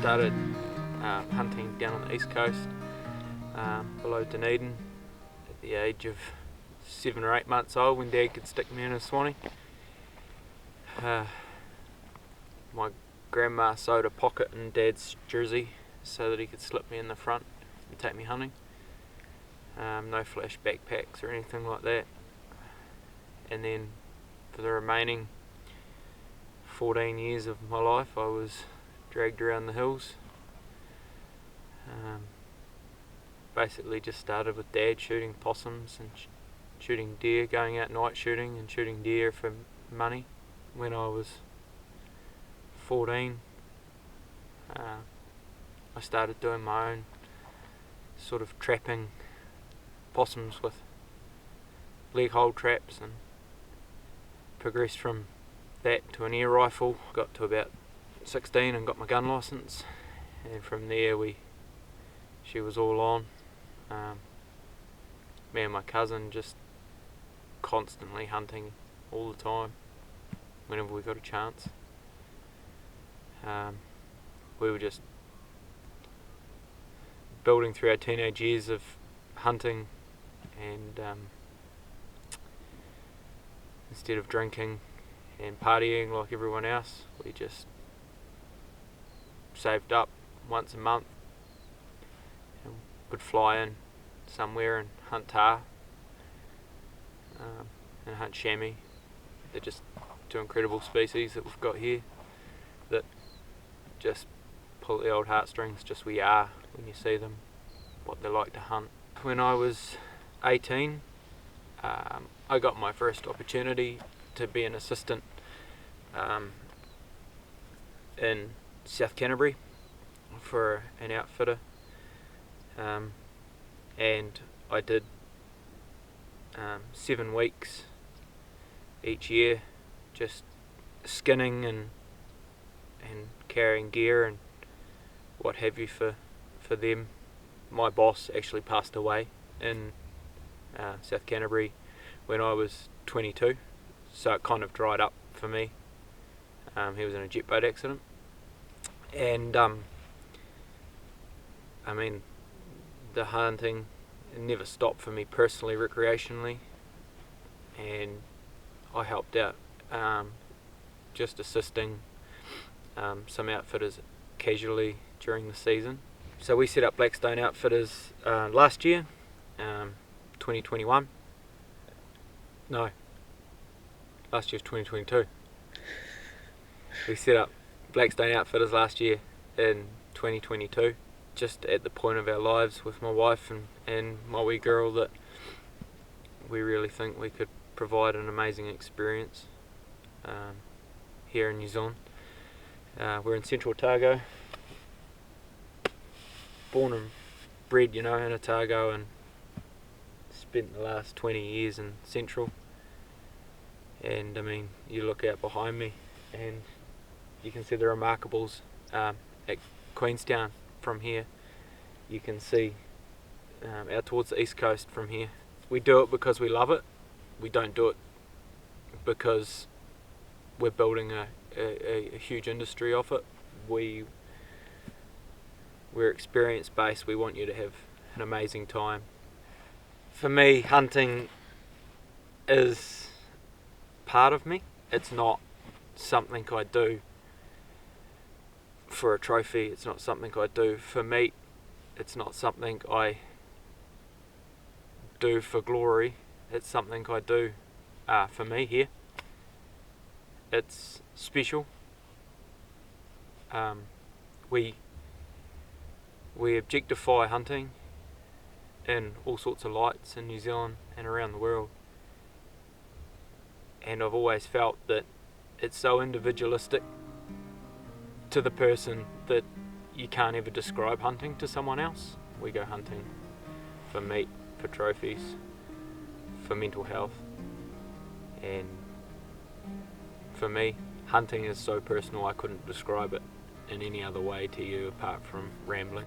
started hunting down on the east coast, below Dunedin, at the age of 7 or 8 months old, when Dad could stick me in a swanee. My grandma sewed a pocket in Dad's jersey so that he could slip me in the front and take me hunting. No flash backpacks or anything like that. And then for the remaining 14 years of my life, I was dragged around the hills. Basically just started with Dad shooting possums and shooting deer, going out night shooting and shooting deer for money. When I was 14, I started doing my own sort of trapping possums with leg hold traps, and progressed from that to an air rifle. Got to about 16 and got my gun license, and from there she was all on. Me and my cousin just constantly hunting all the time whenever we got a chance. We were just building through our teenage years of hunting, and instead of drinking and partying like everyone else, we just saved up once a month and would fly in somewhere and hunt tar and hunt chamois. They're just two incredible species that we've got here that just pull the old heartstrings. Just we are when you see them, what they like to hunt. When I was 18, I got my first opportunity to be an assistant in South Canterbury for an outfitter, and I did 7 weeks each year, just skinning and carrying gear and what have you for them. My boss actually passed away in South Canterbury when I was 22, so it kind of dried up for me. He was in a jet boat accident, and I mean, the hunting never stopped for me personally, recreationally, and I helped out just assisting some outfitters casually during the season. So we set up Blackstone Outfitters last year, 2021. No, last year's 2022. We set up Blackstone Outfitters last year in 2022, just at the point of our lives with my wife and my wee girl that we really think we could provide an amazing experience here in New Zealand. We're in Central Otago, born and bred, in Otago, and spent the last 20 years in Central. And I mean, you look out behind me and you can see the Remarkables at Queenstown from here. You can see out towards the east coast from here. We do it because we love it. We don't do it because we're building a huge industry off it. We're experience based. We want you to have an amazing time. For me, hunting is part of me. It's not something I do for a trophy. It's not something I do for meat. It's not something I do for glory. It's something I do for me here. It's special. We objectify hunting in all sorts of lights in New Zealand and around the world, and I've always felt that it's so individualistic to the person that you can't ever describe hunting to someone else. We go hunting for meat, for trophies, for mental health, and for me, hunting is so personal I couldn't describe it in any other way to you apart from rambling.